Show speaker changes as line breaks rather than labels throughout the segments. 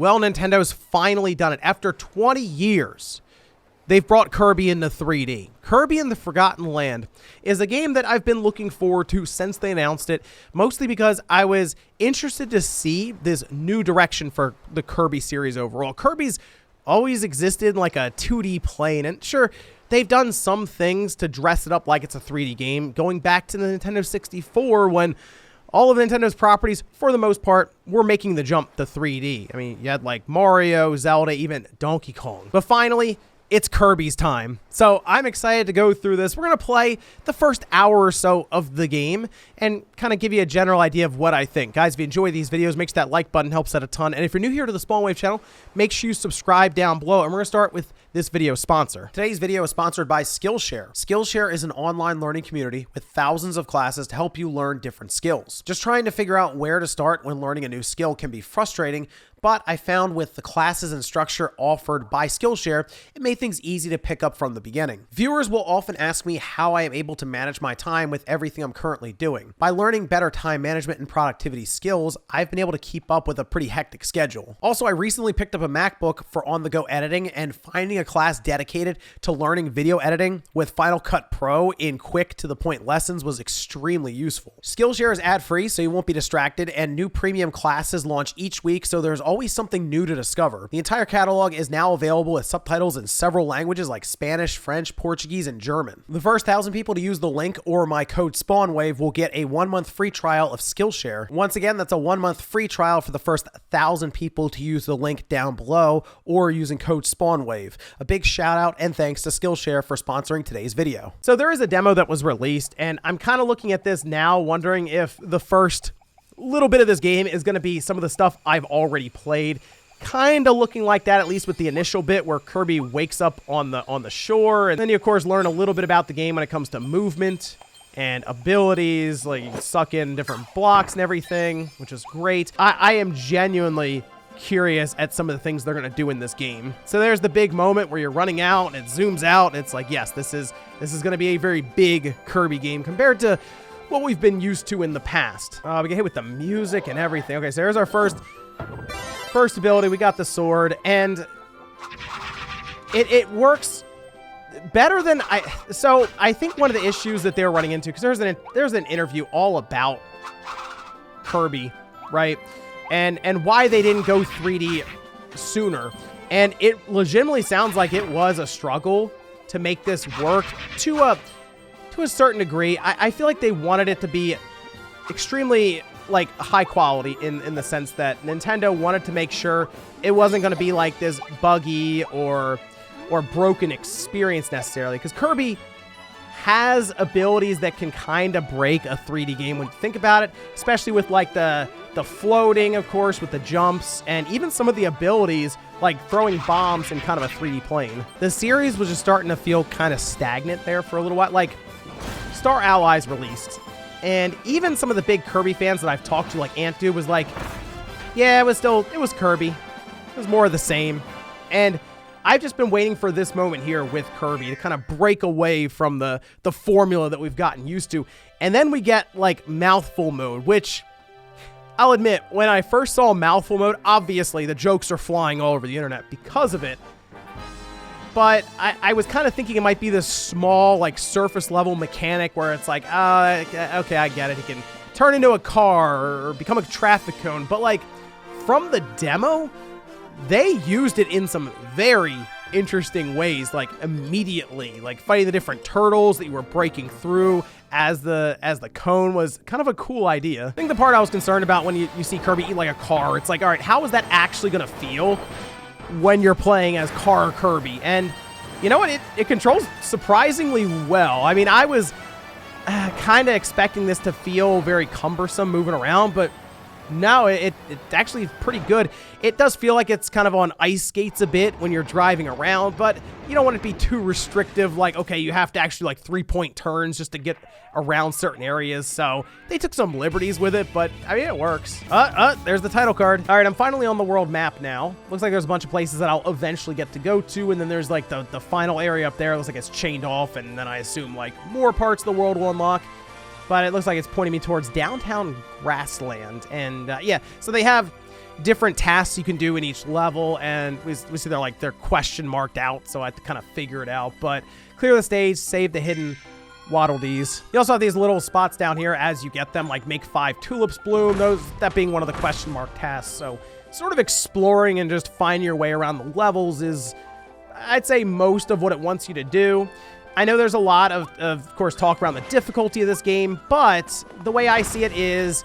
Well, Nintendo's finally done it. After 20 years, they've brought Kirby into 3D. Kirby and the Forgotten Land is a game that I've been looking forward to since they announced it, mostly because I was interested to see this new direction for the Kirby series overall. Kirby's always existed in like a 2D plane, and sure, they've done some things to dress it up like it's a 3D game, going back to the Nintendo 64 when all of Nintendo's properties, for the most part, were making the jump to 3D. I mean, you had like Mario, Zelda, even Donkey Kong. But finally, it's Kirby's time. So I'm excited to go through this. We're going to play the first hour or so of the game and kind of give you a general idea of what I think. Guys, if you enjoy these videos, make sure that like button helps out a ton. And if you're new here to the Spawn Wave channel, make sure you subscribe down below. And we're going to start with this video sponsor. Today's video is sponsored by Skillshare. Skillshare is an online learning community with thousands of classes to help you learn different skills. Just trying to figure out where to start when learning a new skill can be frustrating, but I found with the classes and structure offered by Skillshare, it made things easy to pick up from the beginning. Viewers will often ask me how I am able to manage my time with everything I'm currently doing. By learning better time management and productivity skills, I've been able to keep up with a pretty hectic schedule. Also, I recently picked up a MacBook for on-the-go editing, and finding a class dedicated to learning video editing with Final Cut Pro in quick to the point lessons was extremely useful. Skillshare is ad-free, so you won't be distracted, and new premium classes launch each week, so there's always something new to discover. The entire catalog is now available with subtitles in several languages like Spanish, French, Portuguese, and German. The first 1,000 people to use the link or my code SpawnWave will get a 1-month free trial of Skillshare. Once again, that's a 1-month free trial for the first 1,000 people to use the link down below or using code SpawnWave. A big shout out and thanks to Skillshare for sponsoring today's video. So there is a demo that was released, and I'm kind of looking at this now wondering if the first little bit of this game is going to be some of the stuff I've already played. Kind of looking like that, at least with the initial bit where Kirby wakes up on the shore, and then you of course learn a little bit about the game when it comes to movement and abilities, like you can suck in different blocks and everything, which is great. I am genuinely curious at some of the things they're going to do in this game. So there's the big moment where you're running out and it zooms out, and it's like, yes, this is going to be a very big Kirby game compared to what we've been used to in the past. We get hit with the music and everything. Okay, so there's our first ability. We got the sword, and it works better than so I think one of the issues that they're running into, because there's an interview all about Kirby, right? And why they didn't go 3D sooner. And it legitimately sounds like it was a struggle to make this work to a certain degree. I feel like they wanted it to be extremely like high quality in the sense that Nintendo wanted to make sure it wasn't going to be like this buggy or broken experience necessarily, because Kirby has abilities that can kind of break a 3D game when you think about it, especially with like the floating, of course, with the jumps, and even some of the abilities like throwing bombs in kind of a 3D plane. The series was just starting to feel kind of stagnant there for a little while. Like Star Allies released, and even some of the big Kirby fans that I've talked to, like Ant was like, yeah, it was Kirby. It was more of the same. And I've just been waiting for this moment here with Kirby to kind of break away from the formula that we've gotten used to. And then we get like mouthful mode, which I'll admit, when I first saw mouthful mode, obviously the jokes are flying all over the internet because of it. But I was kind of thinking it might be this small, like, surface-level mechanic where it's like, okay, I get it. He can turn into a car or become a traffic cone. But, like, from the demo, they used it in some very interesting ways, like, immediately. Like, fighting the different turtles that you were breaking through as the cone was kind of a cool idea. I think the part I was concerned about when you see Kirby eat like a car, it's like, all right, how is that actually going to feel when you're playing as Car Kirby? And you know what? It controls surprisingly well. I mean, I was kind of expecting this to feel very cumbersome moving around, but no, it's actually pretty good. It does feel like it's kind of on ice skates a bit when you're driving around, but you don't want it to be too restrictive, like, okay, you have to actually like 3-point turns just to get around certain areas. So they took some liberties with it, but I mean, it works. There's the title card. All right, I'm finally on the world map now. Looks like there's a bunch of places that I'll eventually get to go to, and then there's like the final area up there. It looks like it's chained off, and then I assume like more parts of the world will unlock. But it looks like it's pointing me towards downtown Grassland. And yeah, so they have different tasks you can do in each level, and we see they're question marked out, so I have to kind of figure it out. But clear the stage, save the hidden Waddle Dees. You also have these little spots down here as you get them, like make 5 tulips bloom, that being one of the question mark tasks. So sort of exploring and just finding your way around the levels is, I'd say, most of what it wants you to do. I know there's a lot of course, talk around the difficulty of this game, but the way I see it is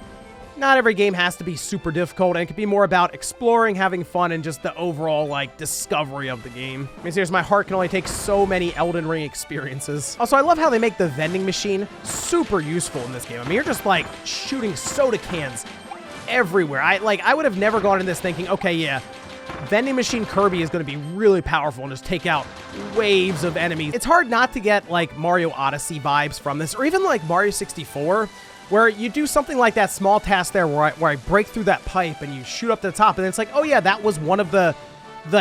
not every game has to be super difficult, and it could be more about exploring, having fun, and just the overall, like, discovery of the game. I mean, seriously, my heart can only take so many Elden Ring experiences. Also, I love how they make the vending machine super useful in this game. I mean, you're just, like, shooting soda cans everywhere. I would have never gone into this thinking, okay, yeah, vending machine Kirby is going to be really powerful and just take out waves of enemies. It's hard not to get, like, Mario Odyssey vibes from this, or even, like, Mario 64, where you do something like that small task there where I break through that pipe and you shoot up to the top, and it's like, oh yeah, that was one of the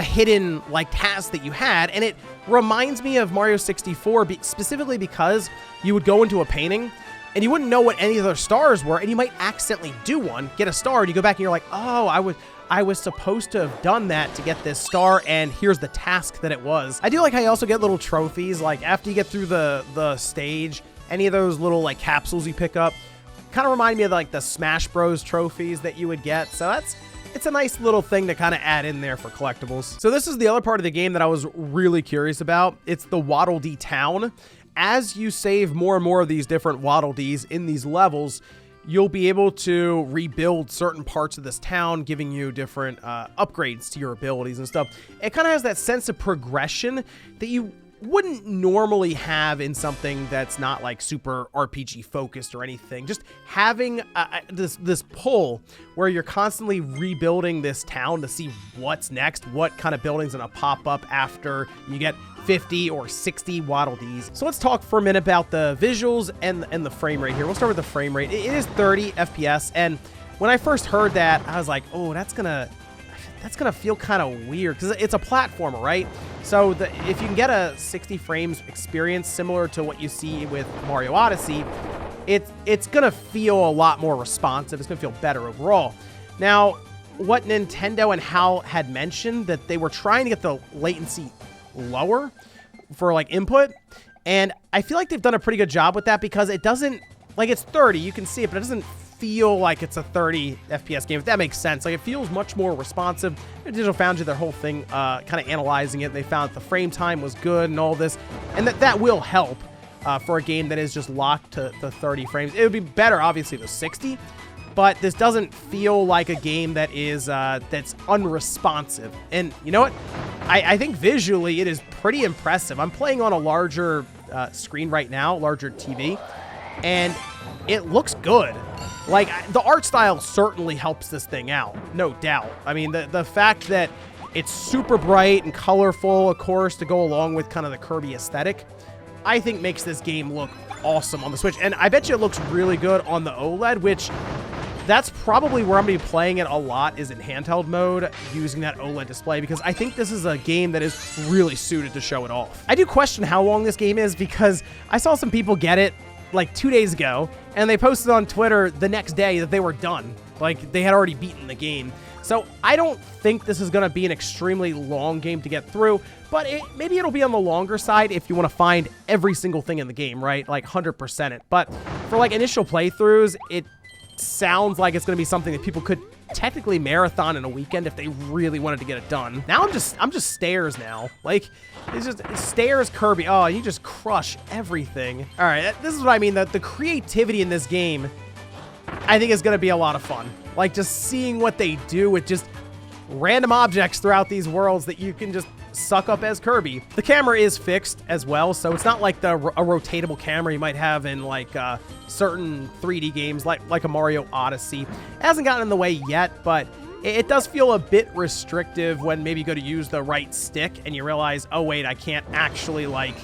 hidden, like, tasks that you had. And it reminds me of Mario 64 specifically because you would go into a painting and you wouldn't know what any of the stars were, and you might accidentally do one, get a star, and you go back and you're like, oh, I was supposed to have done that to get this star, and here's the task that it was. I do like how you also get little trophies, like after you get through the stage, any of those little, like, capsules you pick up kind of remind me of, like, the Smash Bros trophies that you would get. So it's a nice little thing to kind of add in there for collectibles. So this is the other part of the game that I was really curious about. It's the Waddle Dee Town. As you save more and more of these different Waddle Dees in these levels, you'll be able to rebuild certain parts of this town, giving you different upgrades to your abilities and stuff. It kind of has that sense of progression that you wouldn't normally have in something that's not, like, super RPG focused or anything. Just having this pull where you're constantly rebuilding this town to see what's next, what kind of building's gonna pop up after you get 50 or 60 Waddle Dees. So let's talk for a minute about the visuals and the frame rate here. We'll start with the frame rate. It is 30 FPS, and when I first heard that, I was like, oh, that's gonna feel kind of weird because it's a platformer, right? So if you can get a 60 frames experience similar to what you see with Mario Odyssey, it's gonna feel a lot more responsive. It's gonna feel better overall. Now, what Nintendo and HAL had mentioned, that they were trying to get the latency lower for, like, input, and I feel like they've done a pretty good job with that because it doesn't, like, it's 30, you can see it, but it doesn't feel like it's a 30 FPS game, if that makes sense. Like, it feels much more responsive. Digital Foundry, their whole thing, kind of analyzing it, they found that the frame time was good and all this, and that will help for a game that is just locked to the 30 frames. It would be better, obviously, with 60, but this doesn't feel like a game that is that's unresponsive. And you know what? I think visually it is pretty impressive. I'm playing on a larger screen right now, larger TV, and it looks good. Like, the art style certainly helps this thing out, no doubt. I mean, the fact that it's super bright and colorful, of course, to go along with kind of the Kirby aesthetic, I think makes this game look awesome on the Switch. And I bet you it looks really good on the OLED, which that's probably where I'm going to be playing it a lot, is in handheld mode, using that OLED display, because I think this is a game that is really suited to show it off. I do question how long this game is, because I saw some people get it like 2 days ago, and they posted on Twitter the next day that they were done. Like, they had already beaten the game. So I don't think this is going to be an extremely long game to get through, but maybe it'll be on the longer side if you want to find every single thing in the game, right? Like 100% it. But for, like, initial playthroughs, it sounds like it's going to be something that people could technically marathon in a weekend if they really wanted to get it done. Now I'm just stairs now. Like, it's just stairs Kirby. Oh, you just crush everything. All right, this is what I mean. The creativity in this game, I think, is going to be a lot of fun. Like, just seeing what they do with just random objects throughout these worlds that you can just suck up as Kirby. The camera is fixed as well, so it's not like a rotatable camera you might have in, like, certain 3D games like a Mario Odyssey. It hasn't gotten in the way yet, but it does feel a bit restrictive when maybe you go to use the right stick and you realize, oh wait, I can't actually, like,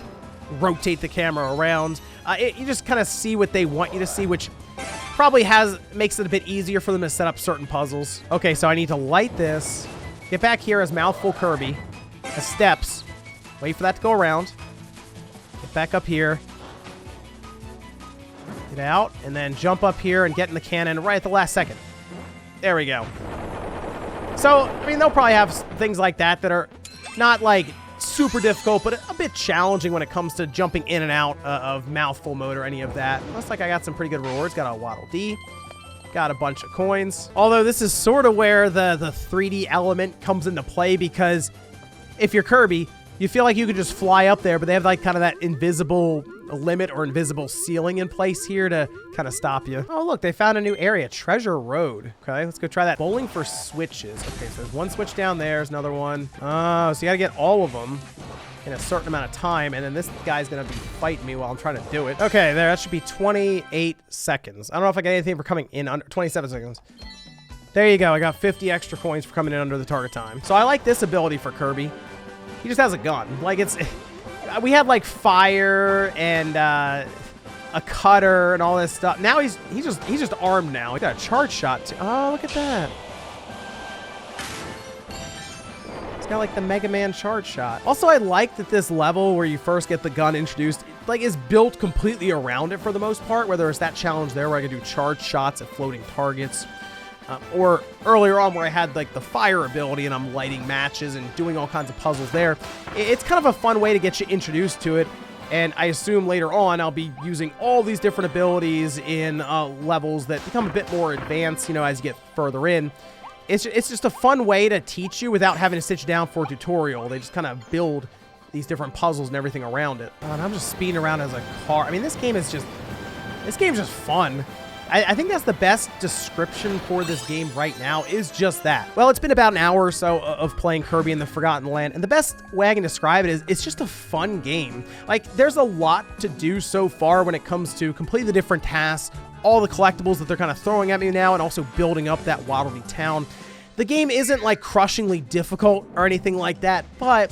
rotate the camera around. You just kind of see what they want you to see, which probably makes it a bit easier for them to set up certain puzzles. Okay, so I need to light this, get back here as Mouthful Kirby, as steps, wait for that to go around, get back up here, get out, and then jump up here and get in the cannon right at the last second. There we go. So, I mean, they'll probably have things like that that are not like super difficult, but a bit challenging when it comes to jumping in and out of mouthful mode or any of that. Looks like I got some pretty good rewards. Got a Waddle Dee. Got a bunch of coins. Although this is sort of where the 3D element comes into play, because if you're Kirby, you feel like you could just fly up there, but they have like kind of that invisible limit or invisible ceiling in place here to kind of stop you. Oh, look, they found a new area, Treasure Road. Okay, let's go try that. Bowling for switches. Okay, so there's one switch down there. There's another one. Oh, so you got to get all of them in a certain amount of time, and then this guy's going to be fighting me while I'm trying to do it. Okay, there, that should be 28 seconds. I don't know if I get anything for coming in under 27 seconds. There you go. I got 50 extra coins for coming in under the target time. So I like this ability for Kirby. He just has a gun. Like, it's... We had, like, fire and a cutter and all this stuff. Now he's just armed now. He got a charge shot, too. Oh, look at that. He's got, like, the Mega Man charge shot. Also, I like that this level where you first get the gun introduced, like, is built completely around it for the most part, where there's that challenge there where I can do charge shots at floating targets. Or earlier on where I had like the fire ability and I'm lighting matches and doing all kinds of puzzles there. It's kind of a fun way to get you introduced to it. And I assume later on I'll be using all these different abilities in levels that become a bit more advanced, you know, as you get further in. It's just a fun way to teach you without having to sit you down for a tutorial. They just kind of build these different puzzles and everything around it. And I'm just speeding around as a car. I mean, this game's just fun. I think that's the best description for this game right now, is just that. Well, it's been about an hour or so of playing Kirby in the Forgotten Land, and the best way I can describe it is it's just a fun game. Like, there's a lot to do so far when it comes to completely different tasks, all the collectibles that they're kind of throwing at me now, and also building up that Waddle Dee town. The game isn't, like, crushingly difficult or anything like that, but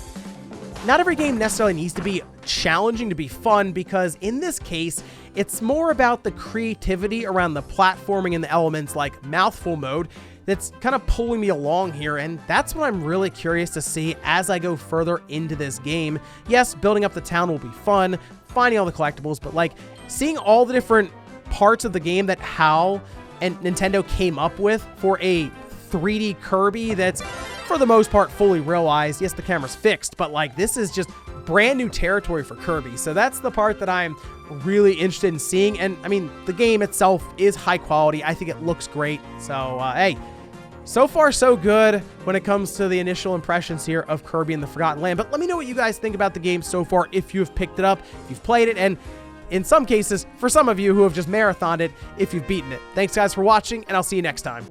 not every game necessarily needs to be challenging to be fun, because in this case, it's more about the creativity around the platforming and the elements like mouthful mode that's kind of pulling me along here, and that's what I'm really curious to see as I go further into this game. Yes, building up the town will be fun, finding all the collectibles, but like seeing all the different parts of the game that HAL and Nintendo came up with for a 3D Kirby that's for the most part fully realized. Yes, the camera's fixed, but like this is just brand new territory for Kirby. So that's the part that I'm really interested in seeing. And I mean, the game itself is high quality. I think it looks great. So, hey, so far so good when it comes to the initial impressions here of Kirby in the Forgotten Land. But let me know what you guys think about the game so far, if you've picked it up, if you've played it, and in some cases, for some of you who have just marathoned it, if you've beaten it. Thanks guys for watching, and I'll see you next time.